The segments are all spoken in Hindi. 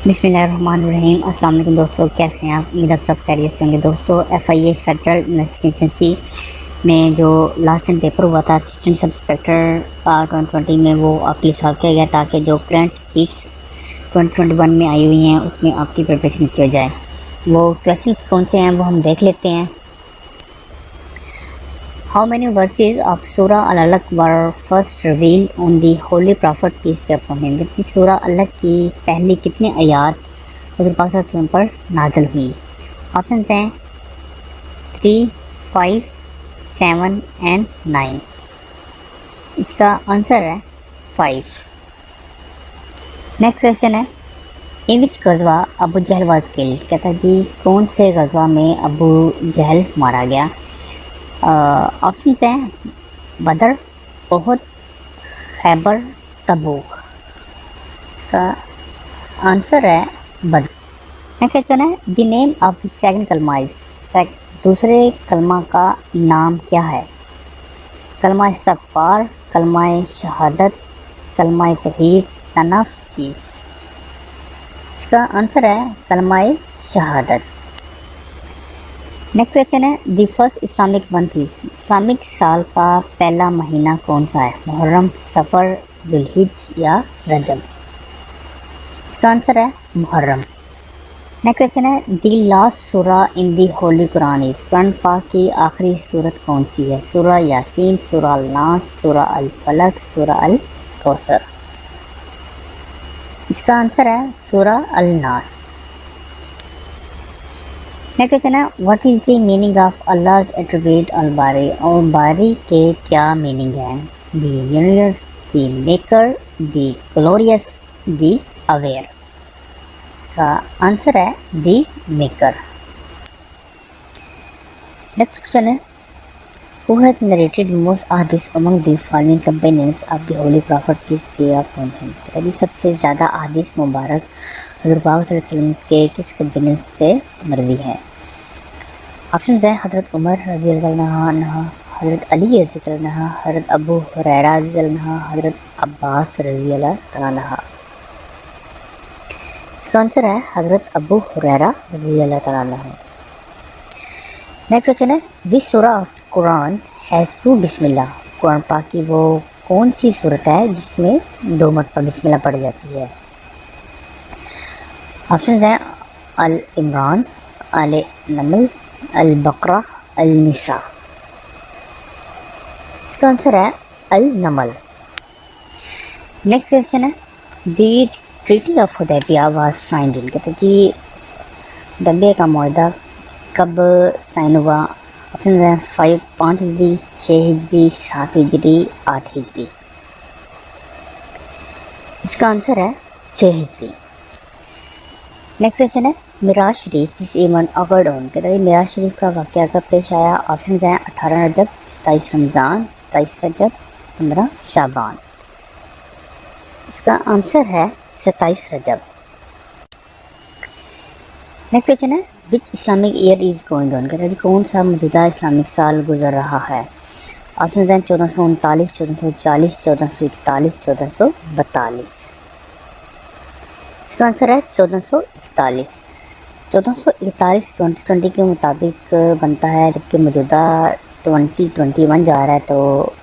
बिस्मिल्लाहिर्रहमानिर्रहीम। अस्सलाम वालेकुम दोस्तों, कैसे हैं आप? उम्मीद आप सब खैरियत से होंगे। दोस्तों, FIA फेडरल इन्वेस्टिगेशन में जो लास्ट टाइम पेपर हुआ था असिस्टेंट सब इंस्पेक्टर का 2020 में, वो आपके लिए सॉल्व किया गया ताकि जो करंट सीट्स 2021 में आई हुई हैं उसमें आपकी प्रिपरेशन अच्छी हो जाए। वो क्वेश्चन कौन से हैं वो हम देख लेते हैं। हाउ मैनी वर्सेज ऑफ सूरा अल-अलक were first revealed on the holy prophet peace be upon him? जबकि सूरा अलग की पहली कितने आयात हज़रत पाक सल्लल्लाहु अलैहि वसल्लम पर नाज़िल हुई? ऑप्शन हैं 3, 5, 7 एंड 9। इसका आंसर है 5। नेक्स्ट क्वेश्चन है, in which गज़वा Abu Jahl was killed? कहता जी कौन से गज़वा में अबू जहल मारा गया? ऑप्शन हैं बदर, उहुद, खैबर, तबूक। इसका आंसर है बदर। नेक्स्ट क्वेश्चन है, the name of the second कलमा इज? दूसरे कलमा का नाम क्या है? कलमा इस्तग़फ़ार, कलमा शहादत, कलमा तौहीद, तनफ़ीस। इसका आंसर है कलमा शहादत। नेक्स्ट क्वेश्चन है, the first Islamic month is? Islamic साल का पहला महीना कौन सा है? मुहर्रम, सफ़र, जुल्हिज या रजब? इसका आंसर है मुहर्रम। नेक्स्ट क्वेश्चन है, द लास्ट सूरा इन दी होली कुरान इज? कुरान पाक की आखिरी सूरत कौन सी है? सूरा यासीन, सूरा अल नास, सूरा अल फलक, सूरा अल कौसर? इसका आंसर है सूरा अल नास। नेक्स्ट क्वेश्चन है, what is the meaning of अल्लाह's एट्रीब्यूट अल बारी? और बारी के क्या मीनिंग है? The universe, the maker, the glorious, the aware? का आंसर है द मेकर। नेक्स्ट क्वेश्चन है, हु हैज नरेटेड मोस्ट अहादीस among the following companions of the holy prophet peace be upon him? यदि सबसे ज़्यादा अहादीस मुबारक हज़रत पाक सल्लल्लाहु अलैहि वसल्लम के किस कंपेनियन से मरवी है? ऑप्शन है हज़रत उमर रज़ी अल्लाह अन्हु, हज़रत अली रज़ी अल्लाह अन्हु, हज़रत अबू हुरैरा रज़ी अल्लाह अन्हु, हज़रत अब्बास रज़ी अल्लाह अन्हु। इसका आंसर है हज़रत अबू हुरैरा रज़ी अल्लाह अन्हु। नेक्स्ट क्वेश्चन है, विच सूरा ऑफ कुरान हैज़ 2 बिस्मिल्लाह? कुरान पाक की वो कौन सी सूरत है जिसमें 2 मरतबा बिस्मिल्लाह पढ़ी जाती है? ऑप्शन हैं अल इमरान, अल नमल, अल बकरा, अल निसा। इसका आंसर है अल नमल। नेक्स्ट क्वेश्चन है, the treaty of Hudaybiyyah was signed in? कहते जी हुदैबिया का मुआहदा कब साइन हुआ? ऑप्शन है 5 हिजरी, 6 हिजरी, 7 हिजरी, 8 हिजरी? इसका आंसर है 6 हिजरी। नेक्स्ट क्वेश्चन है, मिराज शरीफ दिस इवेंट अकर्ड ऑन? कहते हैं मिराज शरीफ का वाक़या कब पेश आया? ऑप्शन हैं 18 रजब, 27 रमज़ान, 27 रजब, 15 शाबान? इसका आंसर है 27 रजब। नेक्स्ट क्वेश्चन है, which Islamic year is going on? कहते हैं कौन सा मौजूदा इस्लामिक साल गुजर रहा है? ऑप्शन हैं 1439, 1440, 1441, 1442? इसका आंसर है 1441। 1441 2020 के मुताबिक बनता है, जबकि मौजूदा 2021 जा रहा है, तो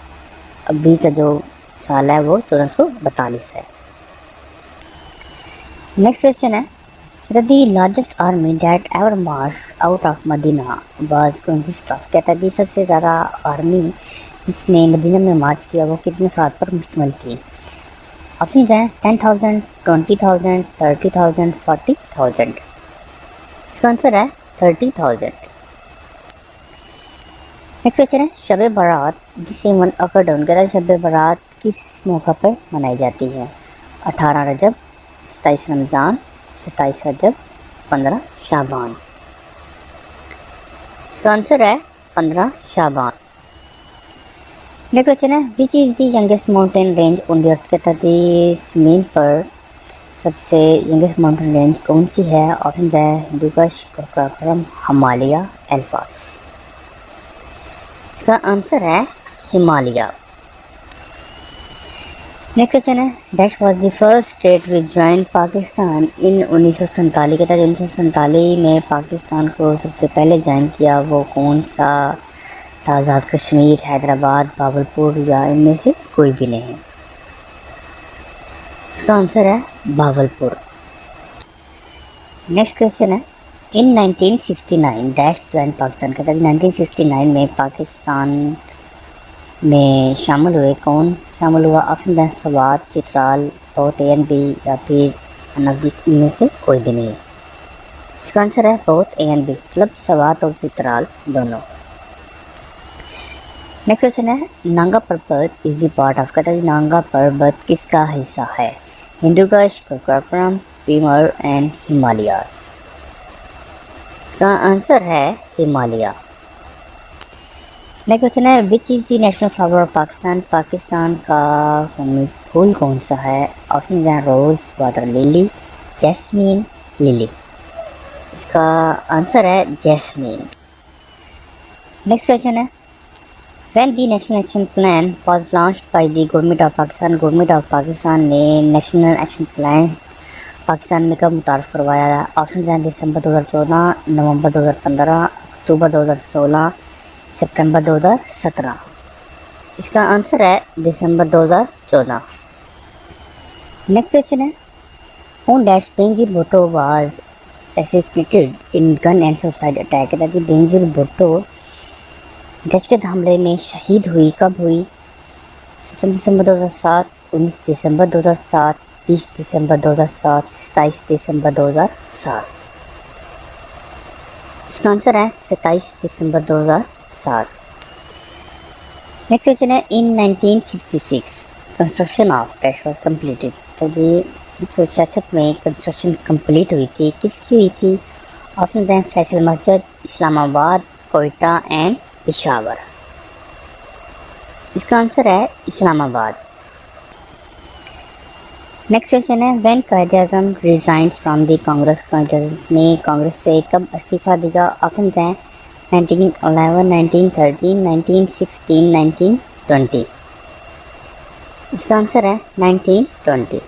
अभी का जो साल है वो 1442 है। नेक्स्ट क्वेश्चन है, the largest army that ever march out of Medina was consist of? कहता है जी सबसे ज़्यादा आर्मी जिसने मदीना में मार्च किया वो कितने अफराद पर मुश्तमिल थी? ऑप्शन हैं 10,000, 20,000, 30,000, 40,000? इसका आंसर है 30,000। नेक्स्ट क्वेश्चन है, शब बारात जिसे मन अकर्ड कहता है शब बारात किस मौका पर मनाई जाती है? 18 रजब, 27 रमज़ान, 27 रजब, 15 शाबान? इसका आंसर है 15 शाबान। नेक्स्ट क्वेश्चन है, which is the youngest mountain range on the earth? कहता है ज़मीन पर सबसे यंगेस्ट माउंटेन रेंज कौन सी है? ऑप्शन है हिंदुकुश, कराकोरम, हिमालय, एल्ब्रस? इसका आंसर है हिमालय। नेक्स्ट क्वेश्चन है, dash was the first state which join Pakistan in 1947 के तहत 1947 में पाकिस्तान को सबसे पहले ज्वाइन किया वो कौन सा था? आज़ाद कश्मीर, हैदराबाद, भावलपुर या इनमें से कोई भी नहीं। इसका आंसर है भावलपुर। नेक्स्ट क्वेश्चन है, इन 1969 डैश ज्वाइन पाकिस्तान के तहत 1969 में पाकिस्तान में शामिल हुए कौन शामिल हुआ? ऑप्शन है Swat, Chitral, both A and B या फिर अनफजिस, इनमें से कोई भी नहीं। इसका आंसर है बोथ ए एंड बी, मतलब सवात और चित्राल दोनों। नेक्स्ट क्वेश्चन है, नांगा पर्वत इज द पार्ट ऑफ, कहता है नांगा पर्वत किसका हिस्सा है? हिंदुकुश, कराकोरम, पीमर एंड हिमालय। इसका आंसर है हिमालय। नेक्स्ट क्वेश्चन है, which is the national flower of Pakistan, Pakistan का कौमी फूल कौन सा है? ऑप्शन है रोज़, वाटर लिली, जैस्मीन, लिली। इसका आंसर है जैस्मीन। नेक्स्ट क्वेश्चन है, when the national action plan was launched by the government of Pakistan, government of Pakistan ने नेशनल एक्शन प्लान पाकिस्तान में कब मुतारफ़ करवाया? ऑप्शन है दिसंबर 2014, नवंबर 2015, अक्टूबर 2016, सितंबर 2017। इसका आंसर है दिसंबर 2014। नेक्स्ट क्वेश्चन है, on dash Benazir Bhutto was assassinated in gun and suicide attack, कहता है बेनजीर भुट्टो दहशतगर्द हमले में शहीद हुई कब हुई? 17 दिसंबर 2007, 19 दिसंबर 2007, 20 दिसंबर 2007, 27 दिसंबर 2007। इसका आंसर है 27 दिसंबर 2007। नेक्स्ट क्वेश्चन है, इन 1966 construction of dash was completed, तो ये 1966 में कंस्ट्रक्शन कंप्लीट हुई थी, किसकी हुई थी? ऑप्शन हैं फैसल मस्जिद, इस्लामाबाद, कोयटा एंड पेशावर। इसका आंसर है इस्लामाबाद। नेक्स्ट क्वेश्चन है, when Quaid-e-Azam resign from the Congress, Quaid-e-Azam ने कांग्रेस से कब इस्तीफा दिया? ऑप्शन हैं 1911, 1913, 1916, 1920। इसका आंसर है 1920।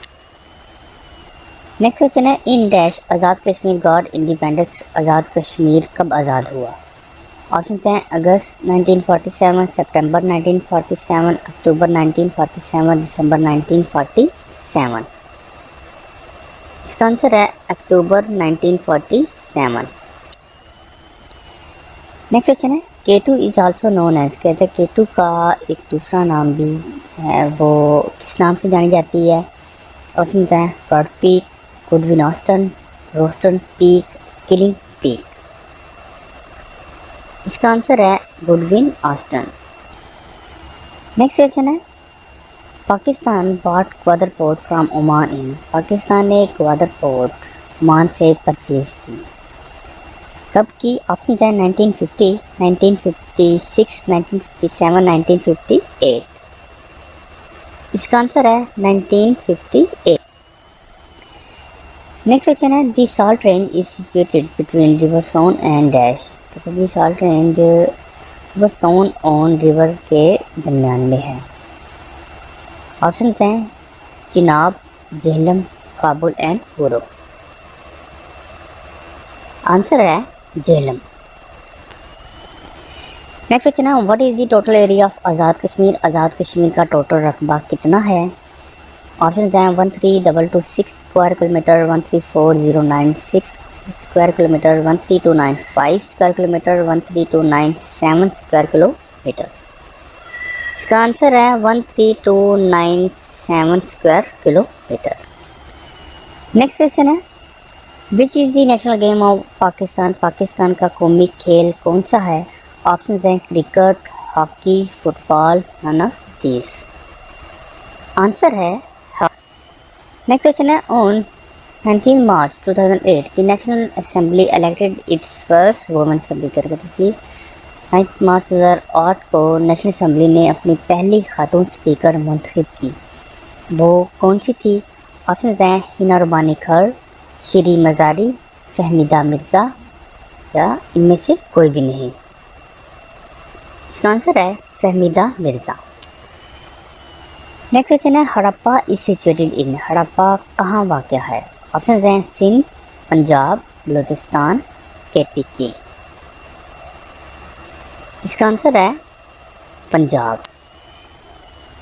नेक्स्ट क्वेश्चन है, in dash Azad Kashmir got independence, Azad Kashmir कब आज़ाद हुआ? ऑप्शन हैं अगस्त 1947, सितंबर 1947, अक्टूबर 1947, दिसंबर 1947। इसका आंसर है अक्टूबर 1947। नेक्स्ट क्वेश्चन है, केटू इज आल्सो नोन एज, कहते हैं केटू का एक दूसरा नाम भी है, वो किस नाम से जानी जाती है? ऑप्शन हैं bird peak, Godwin Austen, Roston peak, killing peak. इसका आंसर है गुडविन ऑस्टन। नेक्स्ट क्वेश्चन है, Pakistan bought Gwadar port from Oman in, Pakistan ने ग्वादर पोर्ट ओमान से परचेज की, कब की? ऑप्शन है 1950, 1956, 1957, 1958। इसका आंसर है 1958। नेक्स्ट क्वेश्चन है, the salt range is situated between river Son and dash, तो the salt range river Son on river के दरमियान में है। ऑप्शन हैं चिनाब, झेलम, काबुल एंड गुरु। आंसर है झेलम। नेक्स्ट क्वेश्चन है, what is the total area of Azad Kashmir, Azad Kashmir का टोटल रकबा कितना है? ऑप्शन हैं 13,226 square kilometre, 134096 square kilometre, 13295 square kilometre, 13297 square kilometre. इसका आंसर है 13297 स्क्वायर किलोमीटर। नेक्स्ट क्वेश्चन है, which is the national game of Pakistan, Pakistan का कौमी खेल कौन सा है? ऑप्शन हैं cricket, hockey, football, none of these. Answer है नेक्स्ट क्वेश्चन है, on 19 March 2008 the national assembly elected its first women speaker, कहते थी 9 मार्च 2008 को नेशनल असेंबली ने अपनी पहली खातून स्पीकर मुंतखब की, वो कौन सी थी? ऑप्शन हैं हिना रुबानी खर, श्री मज़ारी, फहमीदा मिर्ज़ा या इनमें से कोई भी नहीं। इसका आंसर है फहमीदा मिर्ज़ा। नेक्स्ट क्वेश्चन है Harappa is situated in, Harappa कहाँ वाक़ है? ऑप्शन हैं सिंध, पंजाब, बलूचिस्तान, केपीके। इसका आंसर है पंजाब।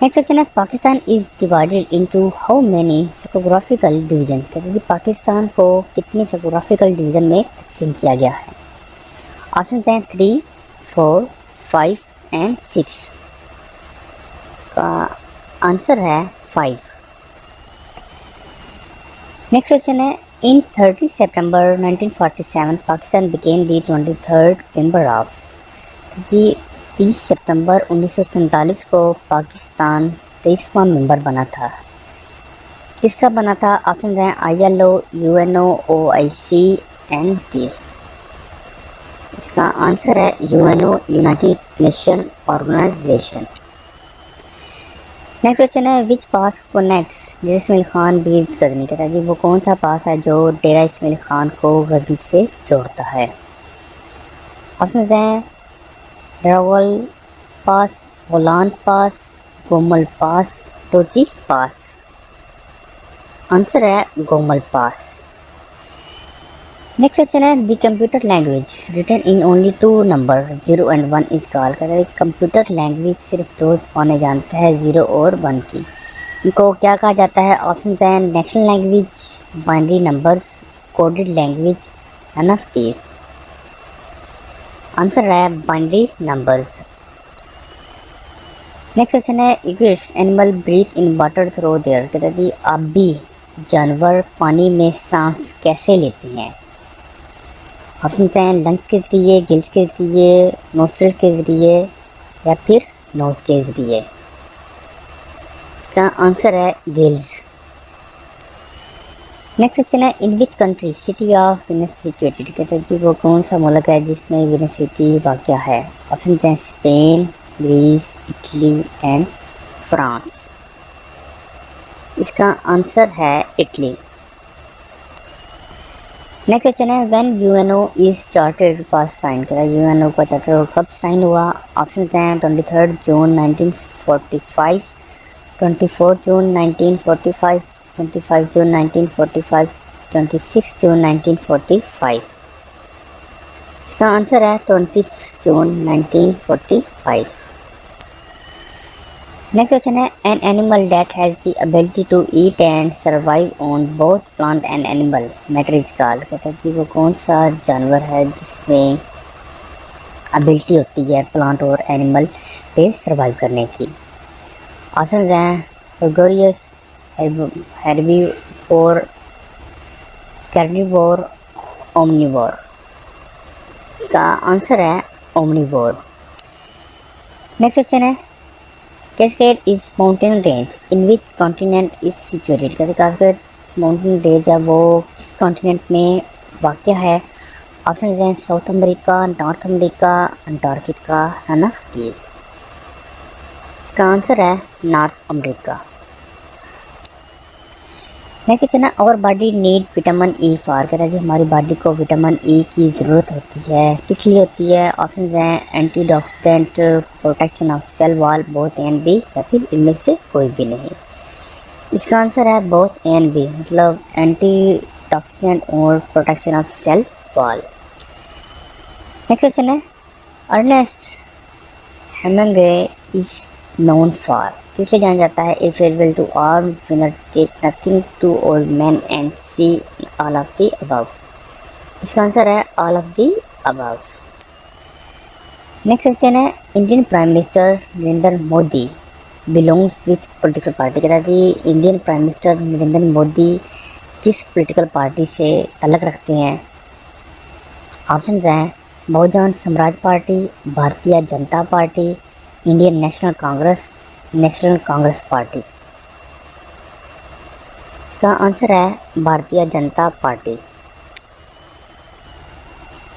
नेक्स्ट क्वेश्चन है Pakistan is divided into how many geographical division, कहते हैं पाकिस्तान को कितने जियोग्राफिकल डिवीजन में तकसीम किया गया है? ऑप्शन हैं 3, 4, 5 एंड 6। का आंसर है 5। नेक्स्ट क्वेश्चन है इन 30 सितंबर 1947 Pakistan became the 23rd member of, जी 30 सितंबर 1947 को पाकिस्तान 23वां मेंबर बना था। किसका बना था? ऑप्शन हैं ILO, UNO, OIC and peace. इसका आंसर है UNO, United Nation Organisation. Next question है which pass connects Dera Ismail Khan बीर गजनी, कहता है जी वो कौन सा पास है जो डेरा इस्माइल खान को गजनी से जोड़ता है? ऑप्शन हैं Rawal pass, Bolan pass, Gomal pass, Tochi pass. Answer है गोमल पास। नेक्स्ट क्वेश्चन है the computer language written in only 2 number 0 and 1 is called, कहता है कंप्यूटर लैंग्वेज सिर्फ 2 माने जानता है 0 और 1 की, इनको क्या कहा जाता है? ऑप्शन हैं national language, binary numbers, coded language, NFT. Answer है बाइनरी नंबर्स। नेक्स्ट क्वेश्चन है aquatic animal breathe in water through their, कहते हैं जी आबी जानवर पानी में सांस कैसे लेते हैं? ऑप्शन हैं लंग्स के जरिए, गिल्स के जरिए, नोस्ट्रिल के जरिए या फिर नोज के जरिए। इसका आंसर है गिल्स। नेक्स्ट क्वेश्चन है in which country city of Venice situated, कहते हैं जी वो कौन सा मुल्क है जिसमें वेनिस सिटी वाक़या है? ऑप्शन हैं Spain, Greece, Italy and France. इसका आंसर है इटली। नेक्स्ट क्वेश्चन है when UNO is chartered pass sign, कहता है UNO का चार्टर कब साइन हुआ? ऑप्शन हैं 23 जून 1945, 24 जून 1945, 25 जून 1945, 26 जून 1945। इसका आंसर है 26 जून 1945। नेक्स्ट क्वेश्चन है an animal that has the ability to eat and survive on both plant and animal matter is called, कहते हैं कि वो कौन सा जानवर है जिसमें एबिलिटी होती है प्लांट और एनिमल पे सर्वाइव करने की? ऑप्शन हैं ग्रेगोरियस, हेर्बीवोर, कार्निवोर, ओमनिवोर। इसका आंसर है ओमनिवोर। नेक्स्ट क्वेश्चन है Cascade is mountain range in which continent is situated, कहते कैस्केड माउंटेन रेंज है वो किस कॉन्टिनेंट में वाक़ है? ऑप्शन हैं south America, north America, Antarctica है ना। इसका आंसर है नॉर्थ अमेरिका। नेक्स्ट क्वेश्चन है our body need vitamin E for, कहता है जी हमारी बॉडी को विटामिन ई की ज़रूरत होती है, किस लिए होती है? ऑप्शन हैं antioxidant, protection of cell wall, both and B या फिर इनमें से कोई भी नहीं। इसका आंसर है बोथ एंड बी, मतलब एंटीऑक्सीडेंट और protection of cell wall. Next question है Ernest Hemingway is known for, किसलिए जाना जाता है? A farewell to all winner take nothing to old man and sea all of the above. इसका आंसर है all of the above. Next question है Indian prime minister Narendra Modi belongs which political party, कहता है जी Indian prime minister Narendra Modi किस पॉलिटिकल पार्टी से ताल्लुक़ रखते हैं? ऑप्शन हैं Bahujan Samaj party, Bharatiya Janata party, Indian national Congress, national Congress party. इसका आंसर है Bharatiya Janata party.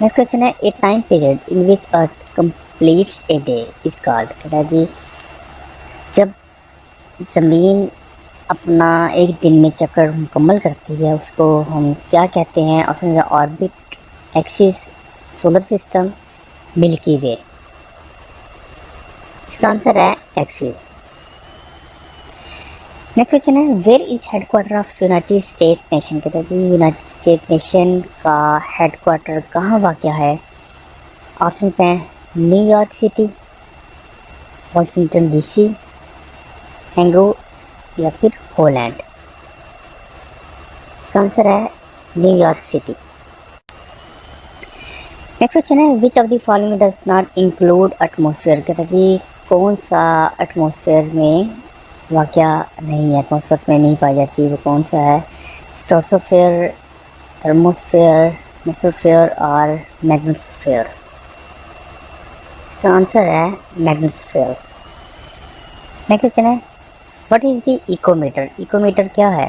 Next question है ए time period in which earth completes a day is called, कहता है जी जब ज़मीन अपना एक दिन में चक्कर मुकम्मल करती है उसको हम क्या कहते हैं? ऑप्शन है orbit, axis, solar system, milky way. इसका आंसर है एक्सिस। नेक्स्ट क्वेश्चन है, where is headquarter of united state nation. कहते हैं कि यूनाइटेड स्टेट नेशन का हेडक्वार्टर कहाँ वाक़या है। ऑप्शन हैं न्यूयॉर्क सिटी, वाशिंगटन डीसी, हैंगो या फिर होलैंड। इसका आंसर है न्यूयॉर्क सिटी। नेक्स्ट क्वेश्चन है, which of the following does not include atmosphere. कहते हैं कि कौन सा एटमॉस्फेयर में वाक़या नहीं है, एटमॉस्फेयर में नहीं पाई जाती, वो कौन सा है। स्ट्रेटोस्फेयर, थर्मोस्फेयर, मेसोस्फेयर और मैग्नेटोस्फेयर। इसका आंसर है मैग्नेटोस्फेयर। नेक्स्ट क्वेश्चन है, व्हाट इज द इकोमीटर। इकोमीटर क्या है।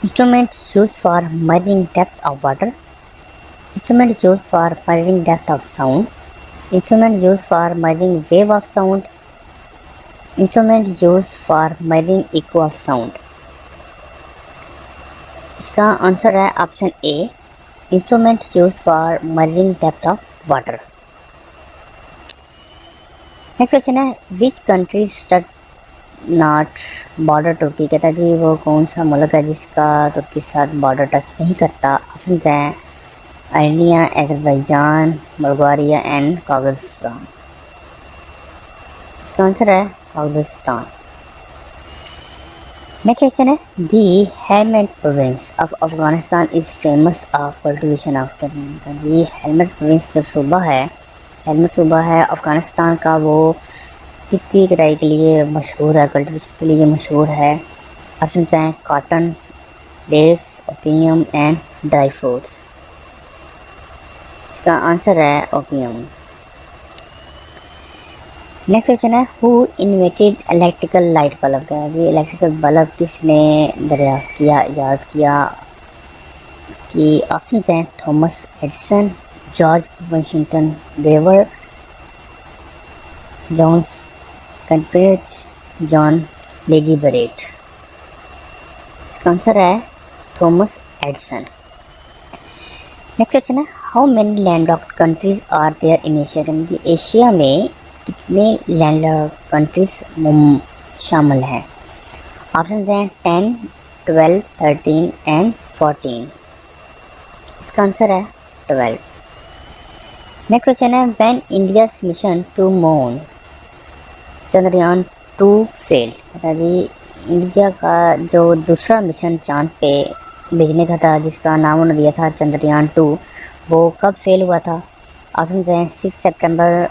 Instrument used for measuring depth of water, instrument used for measuring depth of sound, instrument used for measuring wave of sound, instrument used for measuring eco of sound. इसका आंसर है option A, instrument used for measuring depth of water. Next question है, which country stud not border तुर्की। कहता है जी वो कौन सा मुल्क है जिसका तुर्की के साथ बॉर्डर टच नहीं करता। ऑप्शन हैं Armenia, Azerbaijan, Bulgaria and Kazakhstan. इसका आंसर है काजाकिस्तान। नेक्स्ट क्वेश्चन है, the Helmand province of Afghanistan is famous of cultivation of. जी हेलमंड प्रोविंस जो सूबा है, हेलमंड सूबा है अफगानिस्तान का, वो किसकी कटाई के लिए मशहूर है, कल्टिवेशन के लिए मशहूर है। ऑप्शन हैं cotton, dates, opium and dry fruits. इसका आंसर है ओपियम। नेक्स्ट क्वेश्चन है, who invented electrical light bulb. का ये इलेक्ट्रिकल बल्ब किसने दरियाफ्त किया, ईजाद किया। कि ऑप्शन हैं थॉमस एडिसन, जॉर्ज वाशिंगटन वेवर, जॉन्स कंट्रेज, जॉन लेगी बरेट। इसका आंसर है थॉमस एडिसन। नेक्स्ट क्वेश्चन है, how many landlocked countries are there in Asia. Asia में कितने लैंडलॉक्ड कंट्रीज शामिल हैं। ऑप्शन हैं 10, 12, 13 एंड 14। इसका आंसर है 12। नेक्स्ट क्वेश्चन है, when India mission to moon Chandrayaan 2 fail. जी इंडिया का जो दूसरा मिशन चांद पे भेजने का था, जिसका नाम उन्होंने दिया था चंद्रयान 2, वो कब फेल हुआ था। ऑप्शन हैं 6 सितंबर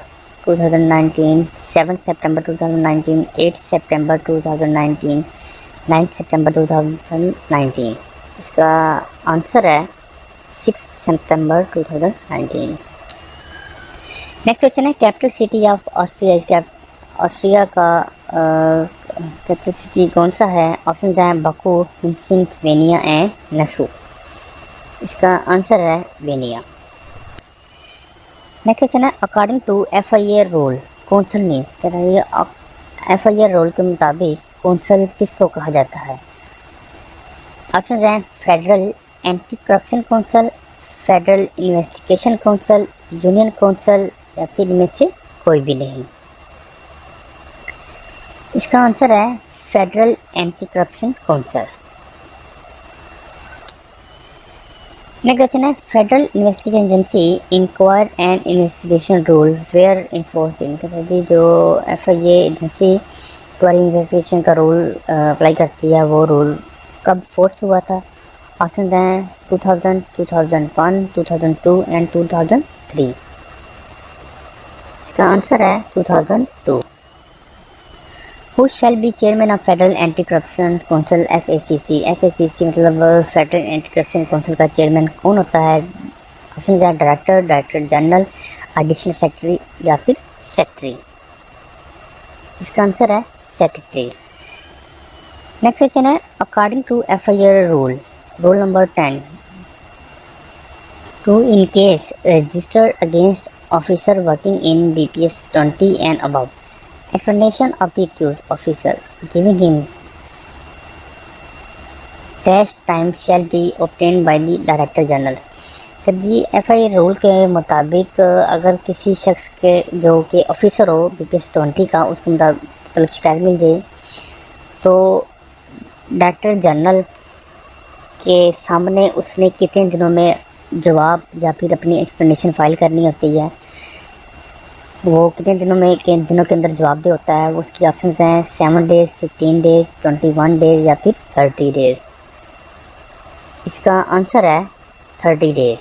2019, 7 सितंबर 2019, 8 सितंबर 2019, 9 सितंबर 2019। इसका आंसर है 6 सितंबर 2019। नेक्स्ट क्वेश्चन है, capital city of Austria. Austria का कैपिटल सिटी कौन सा है। ऑप्शन हैं बकू, हेलसिंकी, वेनिया एंड नसू। इसका आंसर है वेनिया। नेक्स्ट क्वेश्चन है, according to FIA rule council means. कहता है ये FIA रूल के मुताबिक कौंसल किसको कहा जाता है। ऑप्शन हैं federal anti corruption council, federal investigation council, union council या फिर इनमें से कोई भी नहीं। इसका आंसर है federal anti corruption council. Next question है, federal investigation agency inquire and investigation rule were enforced in. जी जो FIA एजेंसी इंक्वायरी इन्वेस्टिगेशन का रूल अप्लाई करती है, वो रूल कब फोर्स हुआ था। ऑप्शन हैं 2000, 2001, 2002 एंड 2003। इसका आंसर है 2002। Who shall be chairman of Federal Anti-Corruption Council FACC। FACC मतलब फेडरल एंटी करप्शन काउंसिल का चेयरमैन कौन होता है। ऑप्शन है director, director general, additional secretary या फिर सेक्रेटरी। इसका आंसर है सेक्रेटरी। नेक्स्ट क्वेश्चन है, according to FIA rule number 10 to in case registered against officer working in DPS 20 and above, explanation of the accused officer giving him dash time shall be obtained by the director general। यदि FIA रूल के मुताबिक अगर किसी शख्स के जो कि ऑफिसर हो BPS 20 का, उसको मतलब शिकायत मिल जाए तो डायरेक्टर जनरल के सामने उसने कितने दिनों में जवाब या फिर अपनी एक्सप्लेनेशन फाइल करनी होती है, वो कितने दिनों में, किन दिनों के अंदर जवाब दे होता है। उसकी ऑप्शन हैं 7 डेज, 15 डेज, 21 डेज या फिर 30 डेज। इसका आंसर है 30 डेज।